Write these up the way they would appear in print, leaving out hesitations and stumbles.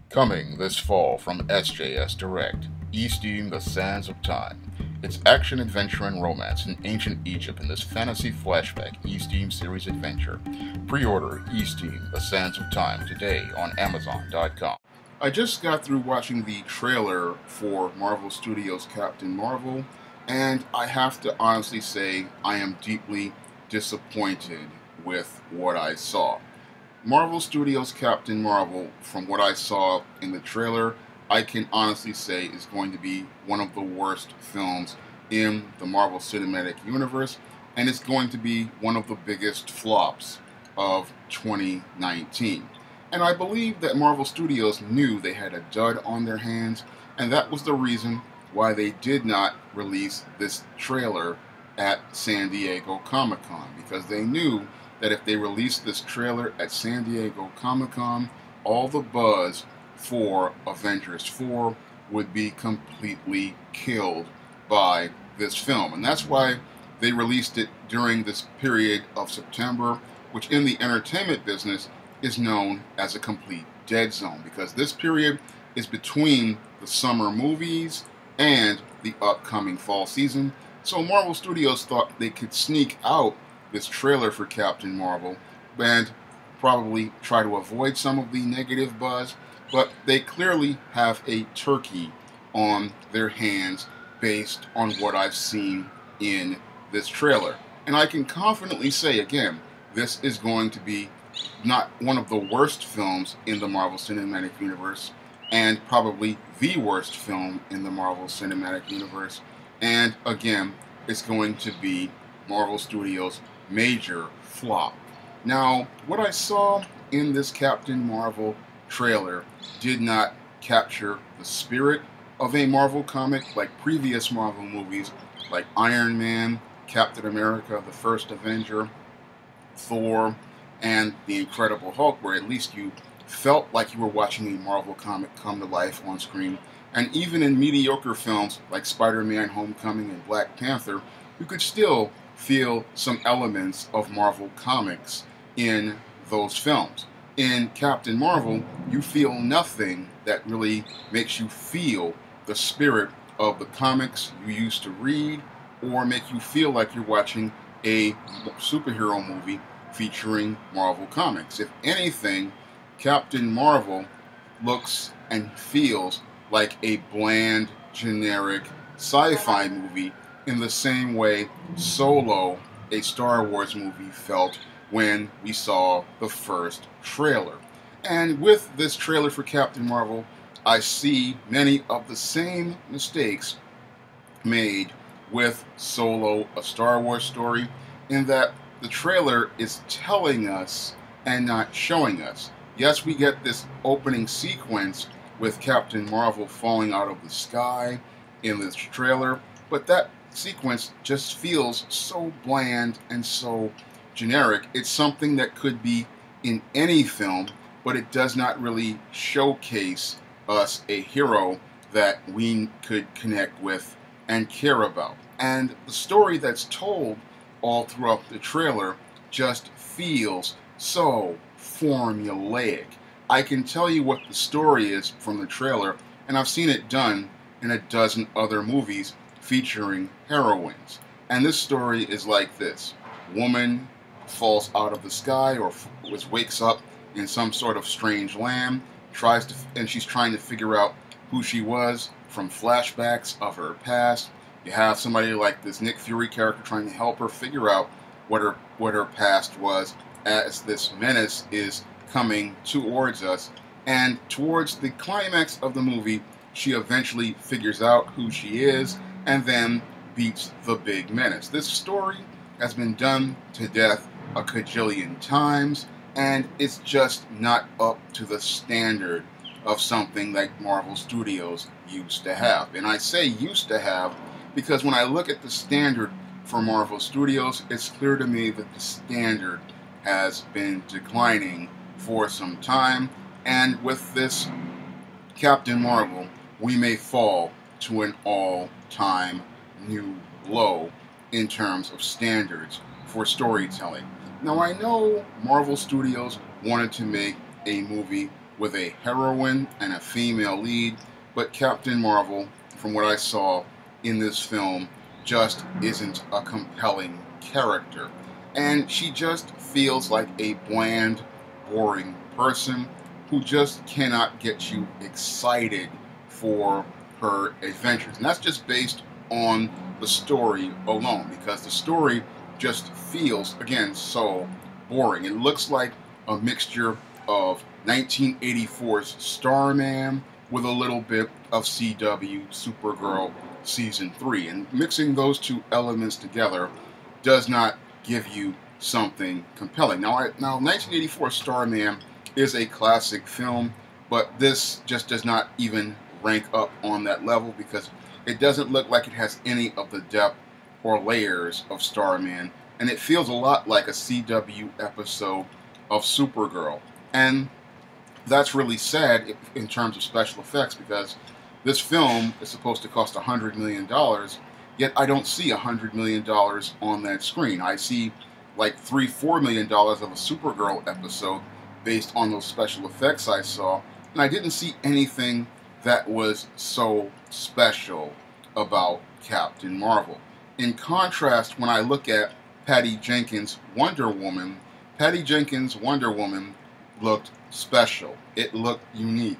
Coming this fall from SJS Direct, Easting the Sands of Time. It's action, adventure, and romance in ancient Egypt in this fantasy flashback Easting series adventure. Pre-order Easting the Sands of Time today on Amazon.com. I just got through watching the trailer for Marvel Studios' Captain Marvel, and I have to honestly say I am deeply disappointed with what I saw. Marvel Studios' Captain Marvel, from what I saw in the trailer, I can honestly say is going to be one of the worst films in the Marvel Cinematic Universe, and it's going to be one of the biggest flops of 2019. And I believe that Marvel Studios knew they had a dud on their hands, and that was the reason why they did not release this trailer at San Diego Comic-Con, because they knew that if they released this trailer at San Diego Comic-Con, all the buzz for Avengers 4 would be completely killed by this film. And that's why they released it during this period of September, which in the entertainment business is known as a complete dead zone, because this period is between the summer movies and the upcoming fall season. So Marvel Studios thought they could sneak out this trailer for Captain Marvel and probably try to avoid some of the negative buzz, but they clearly have a turkey on their hands based on what I've seen in this trailer. And I can confidently say again, this is going to be not one of the worst films in the Marvel Cinematic Universe, and probably the worst film in the Marvel Cinematic Universe. And again, it's going to be Marvel Studios' major flop. Now, what I saw in this Captain Marvel trailer did not capture the spirit of a Marvel comic like previous Marvel movies like Iron Man, Captain America, the First Avenger, Thor, and The Incredible Hulk, where at least you felt like you were watching a Marvel comic come to life on screen. And even in mediocre films like Spider-Man Homecoming and Black Panther, you could still feel some elements of Marvel Comics in those films. In Captain Marvel, you feel nothing that really makes you feel the spirit of the comics you used to read, or make you feel like you're watching a superhero movie featuring Marvel Comics. If anything, Captain Marvel looks and feels like a bland, generic sci-fi movie in the same way Solo, a Star Wars movie, felt when we saw the first trailer. And with this trailer for Captain Marvel, I see many of the same mistakes made with Solo, a Star Wars story, in that the trailer is telling us and not showing us. Yes, we get this opening sequence with Captain Marvel falling out of the sky in this trailer, but that sequence just feels so bland and so generic. It's something that could be in any film, but it does not really showcase us a hero that we could connect with and care about. And the story that's told all throughout the trailer just feels so formulaic. I can tell you what the story is from the trailer, and I've seen it done in a dozen other movies featuring heroines. And this story is like this. Woman falls out of the sky or wakes up in some sort of strange land, and she's trying to figure out who she was from flashbacks of her past. You have somebody like this Nick Fury character trying to help her figure out what her past was as this menace is coming towards us. And towards the climax of the movie, she eventually figures out who she is and then beats the big menace. This story has been done to death a cajillion times, and it's just not up to the standard of something like Marvel Studios used to have. And I say used to have because when I look at the standard for Marvel Studios, it's clear to me that the standard has been declining for some time, and with this Captain Marvel, we may fall to an all-time new low in terms of standards for storytelling. Now, I know Marvel Studios wanted to make a movie with a heroine and a female lead, but Captain Marvel, from what I saw in this film, just isn't a compelling character. And she just feels like a bland, boring person who just cannot get you excited for her adventures. And that's just based on the story alone, because the story just feels, again, so boring. It looks like a mixture of 1984's Starman with a little bit of CW Supergirl Season 3. And mixing those two elements together does not give you something compelling. Now 1984 Starman is a classic film, but this just does not even rank up on that level because it doesn't look like it has any of the depth or layers of Starman, and it feels a lot like a CW episode of Supergirl. And that's really sad in terms of special effects, because this film is supposed to cost $100 million, yet I don't see $100 million on that screen. I see like $3-4 million of a Supergirl episode based on those special effects I saw, and I didn't see anything that was so special about Captain Marvel. In contrast, when I look at Patty Jenkins' Wonder Woman, Patty Jenkins' Wonder Woman looked special. It looked unique.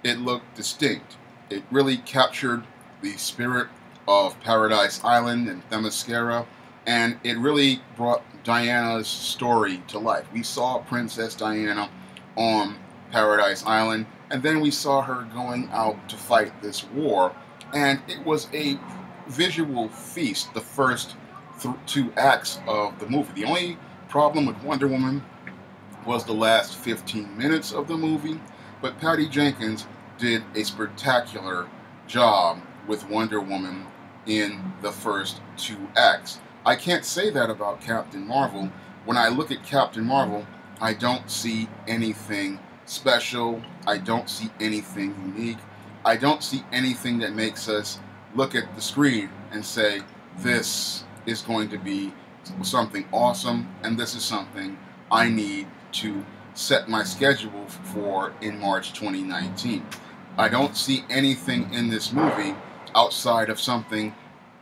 It looked distinct. It really captured the spirit of Paradise Island and Themyscira, and it really brought Diana's story to life. We saw Princess Diana on Paradise Island, and then we saw her going out to fight this war, and it was a visual feast, the first two acts of the movie. The only problem with Wonder Woman was the last 15 minutes of the movie, but Patty Jenkins did a spectacular job with Wonder Woman in the first two acts. I can't say that about Captain Marvel. When I look at Captain Marvel, I don't see anything special. I don't see anything unique. I don't see anything that makes us look at the screen and say, this is going to be something awesome, and this is something I need to set my schedule for in March 2019. I don't see anything in this movie outside of something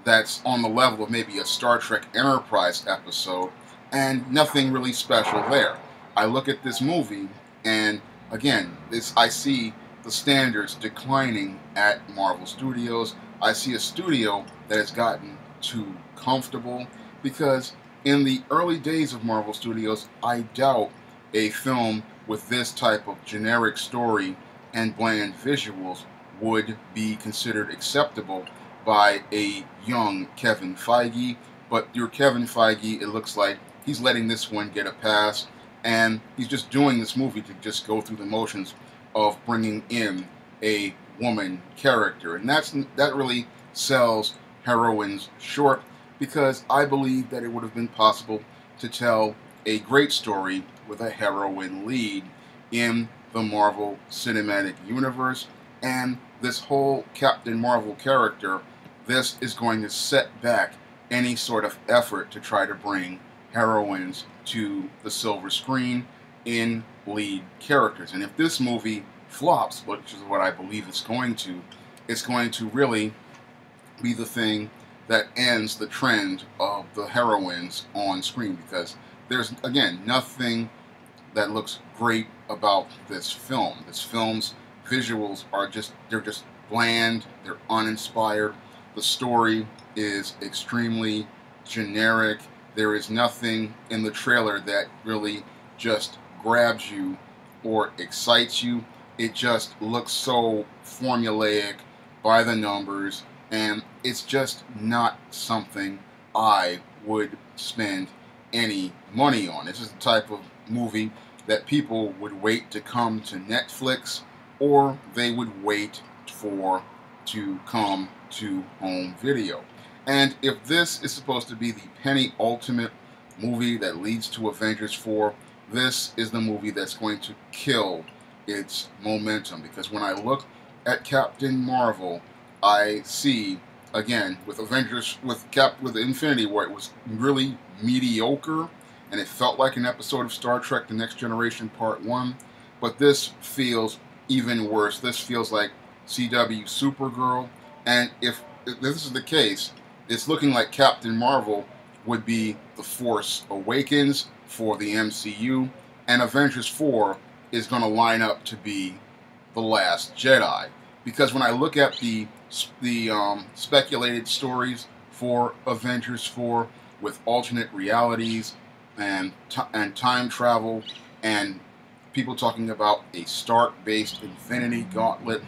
that's on the level of maybe a Star Trek Enterprise episode, and nothing really special there. I look at this movie, and again, I see the standards declining at Marvel Studios. I see a studio that has gotten too comfortable, because in the early days of Marvel Studios, I doubt a film with this type of generic story and bland visuals would be considered acceptable by a young Kevin Feige. But your Kevin Feige, it looks like he's letting this one get a pass, and he's just doing this movie to just go through the motions of bringing in a woman character, and that really sells heroines short, because I believe that it would have been possible to tell a great story with a heroine lead in the Marvel Cinematic Universe. And this whole Captain Marvel character, this is going to set back any sort of effort to try to bring heroines to the silver screen in lead characters. And if this movie flops, which is what I believe it's going to really be the thing that ends the trend of the heroines on screen, because there's, again, nothing that looks great about this film. This film's visuals are they're just bland, they're uninspired. The story is extremely generic. There is nothing in the trailer that really just grabs you or excites you. It just looks so formulaic, by the numbers, and it's just not something I would spend any money on. This is the type of movie that people would wait to come to Netflix, or they would wait for to come to home video. And if this is supposed to be the penny ultimate movie that leads to Avengers 4, this is the movie that's going to kill its momentum. Because when I look at Captain Marvel, I see, again, with Infinity War, it was really mediocre, and it felt like an episode of Star Trek The Next Generation Part 1. but this feels even worse. This feels like CW Supergirl, and if this is the case, it's looking like Captain Marvel would be The Force Awakens for the MCU, and Avengers 4 is going to line up to be The Last Jedi. Because when I look at the speculated stories for Avengers 4 with alternate realities and time travel and people talking about a Stark-based Infinity Gauntlet,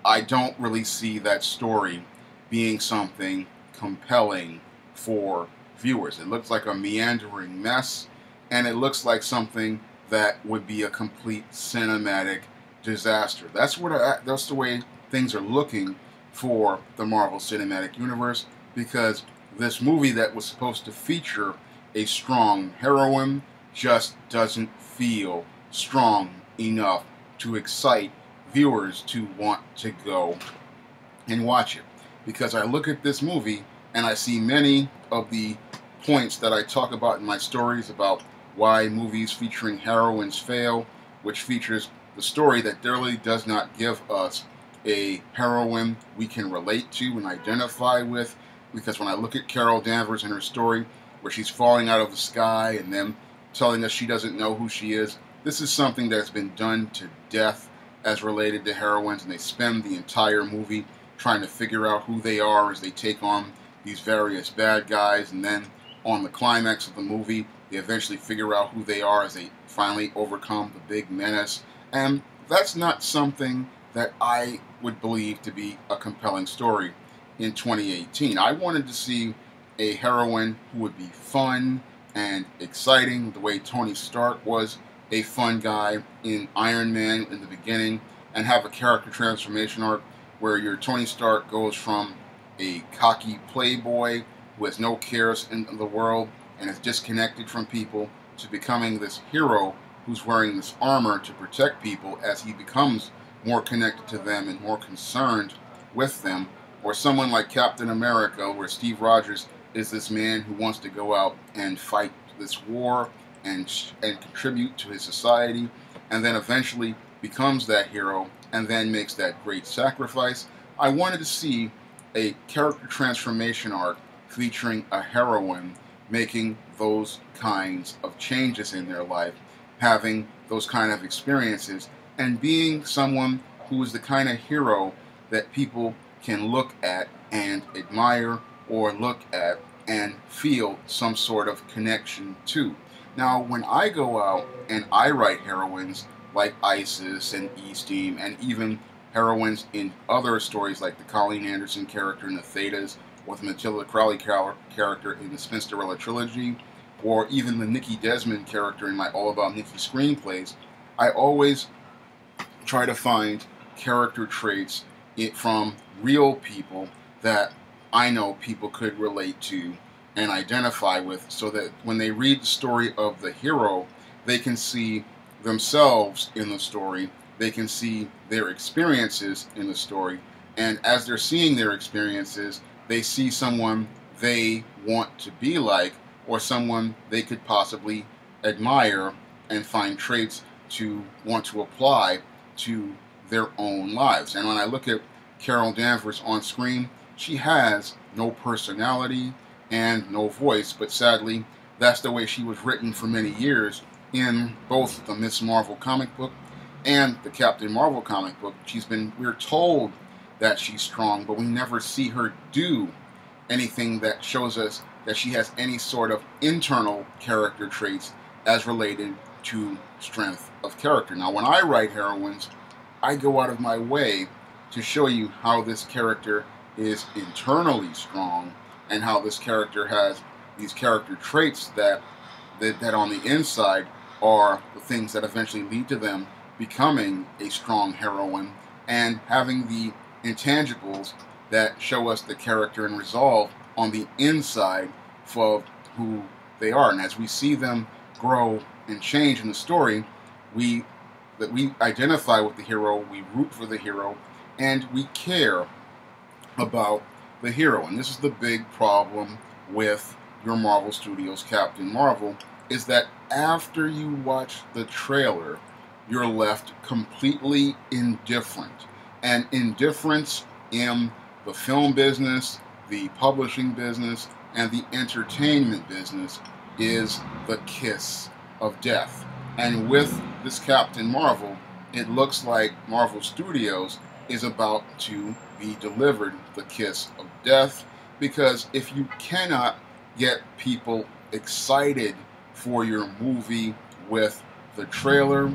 I don't really see that story being something compelling for viewers. It looks like a meandering mess, and it looks like something that would be a complete cinematic disaster. That's the way things are looking for the Marvel Cinematic Universe, because this movie that was supposed to feature a strong heroine just doesn't feel strong enough to excite viewers to want to go and watch it. Because I look at this movie and I see many of the points that I talk about in my stories about why movies featuring heroines fail, which features the story that really does not give us a heroine we can relate to and identify with. Because when I look at Carol Danvers and her story, where she's falling out of the sky and then telling us she doesn't know who she is, this is something that's been done to death as related to heroines, and they spend the entire movie trying to figure out who they are as they take on these various bad guys, and then on the climax of the movie, they eventually figure out who they are as they finally overcome the big menace. And that's not something that I would believe to be a compelling story in 2018. I wanted to see a heroine who would be fun and exciting, the way Tony Stark was a fun guy in Iron Man in the beginning, and have a character transformation arc where your Tony Stark goes from a cocky playboy who has no cares in the world and is disconnected from people to becoming this hero who's wearing this armor to protect people as he becomes more connected to them and more concerned with them. Or someone like Captain America, where Steve Rogers is this man who wants to go out and fight this war and contribute to his society, and then eventually becomes that hero and then makes that great sacrifice. I wanted to see a character transformation arc featuring a heroine making those kinds of changes in their life, having those kind of experiences, and being someone who is the kind of hero that people can look at and admire, or look at and feel some sort of connection to. Now, when I go out and I write heroines like Isis and Eaststeam, and even heroines in other stories like the Colleen Anderson character in the Thetas, or the Matilda Crowley character in the Spinsterella trilogy, or even the Nikki Desmond character in my All About Nikki screenplays, I always try to find character traits from real people that I know people could relate to and identify with, so that when they read the story of the hero, they can see themselves in the story, they can see their experiences in the story, and as they're seeing their experiences, they see someone they want to be like, or someone they could possibly admire and find traits to want to apply to their own lives. And when I look at Carol Danvers on screen, she has no personality and no voice, but sadly, that's the way she was written for many years in both the Miss Marvel comic book and the Captain Marvel comic book. We're told that she's strong, but we never see her do anything that shows us that she has any sort of internal character traits as related to strength of character. Now, when I write heroines, I go out of my way to show you how this character is internally strong, and how this character has these character traits that on the inside are the things that eventually lead to them becoming a strong heroine, and having the intangibles that show us the character and resolve on the inside of who they are. And as we see them grow and change in the story, we identify with the hero, we root for the hero, and we care about the hero. And this is the big problem with your Marvel Studios Captain Marvel, is that after you watch the trailer, you're left completely indifferent. And indifference in the film business, the publishing business, and the entertainment business is the kiss of death. And with this Captain Marvel, it looks like Marvel Studios is about to be delivered the kiss of death, because if you cannot get people excited for your movie with the trailer,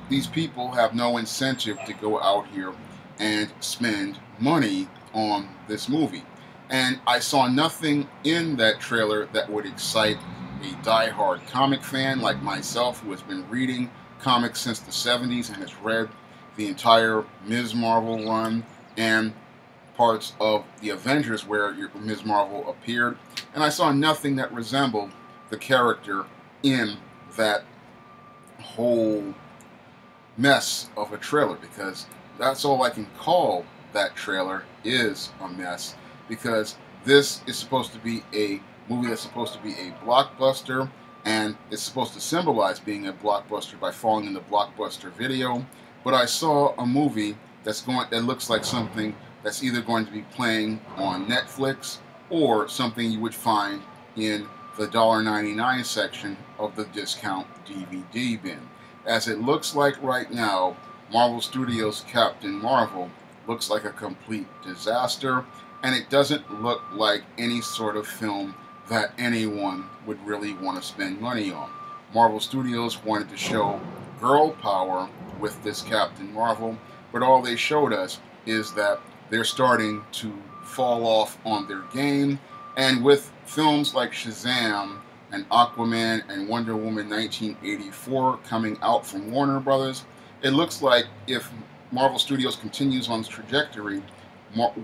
these people have no incentive to go out here and spend money on this movie. And I saw nothing in that trailer that would excite a die-hard comic fan like myself, who has been reading comics since the 70s and has read the entire Ms. Marvel run and parts of the Avengers where Ms. Marvel appeared. And I saw nothing that resembled the character in that whole mess of a trailer, because that's all I can call that trailer, is a mess, because this is supposed to be a movie that's supposed to be a blockbuster, and it's supposed to symbolize being a blockbuster by falling in the blockbuster video. But I saw a movie that looks like something that's either going to be playing on Netflix or something you would find in the $1.99 section of the discount DVD bin. As it looks like right now, Marvel Studios' Captain Marvel looks like a complete disaster, and it doesn't look like any sort of film that anyone would really want to spend money on. Marvel Studios wanted to show girl power with this Captain Marvel, but all they showed us is that they're starting to fall off on their game, and with films like Shazam and Aquaman and Wonder Woman 1984 coming out from Warner Brothers, it looks like if Marvel Studios continues on this trajectory,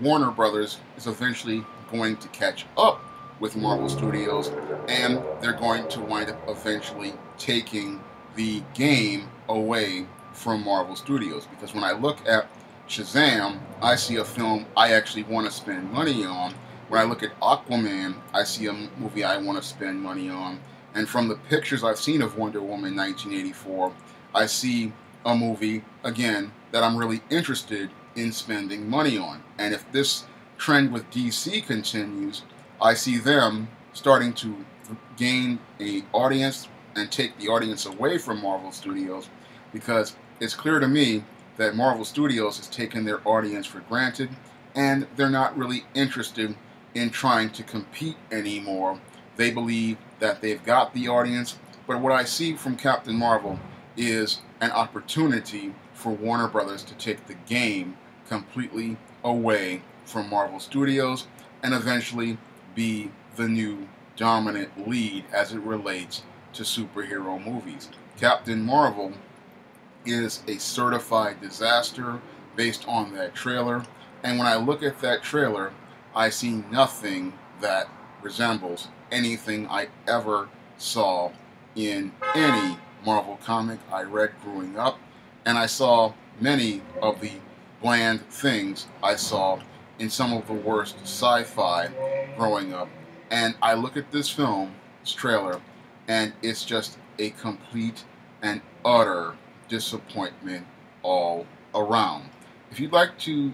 Warner Brothers is eventually going to catch up with Marvel Studios, and they're going to wind up eventually taking the game away from Marvel Studios. Because when I look at Shazam, I see a film I actually want to spend money on. When I look at Aquaman, I see a movie I want to spend money on. And from the pictures I've seen of Wonder Woman 1984, I see a movie, again, that I'm really interested in spending money on. And if this trend with DC continues, I see them starting to gain an audience and take the audience away from Marvel Studios, because it's clear to me that Marvel Studios has taken their audience for granted, and they're not really interested in trying to compete anymore. They believe that they've got the audience, but what I see from Captain Marvel is an opportunity for Warner Brothers to take the game completely away from Marvel Studios and eventually be the new dominant lead as it relates to superhero movies. Captain Marvel is a certified disaster based on that trailer, and when I look at that trailer, I see nothing that resembles anything I ever saw in any Marvel comic I read growing up, and I saw many of the bland things I saw in some of the worst sci-fi growing up. And I look at this film, this trailer, and it's just a complete and utter disappointment all around. If you'd like to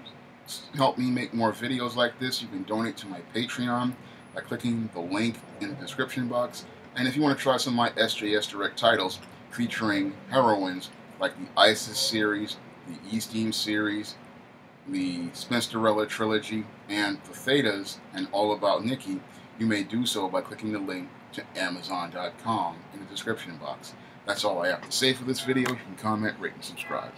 help me make more videos like this, you can donate to my Patreon by clicking the link in the description box. And if you want to try some of my SJS Direct titles featuring heroines like the ISIS series, the Eastteam series, the Spinsterella trilogy, and the Thetas and All About Nikki, you may do so by clicking the link to Amazon.com in the description box. That's all I have to say for this video. You can comment, rate, and subscribe.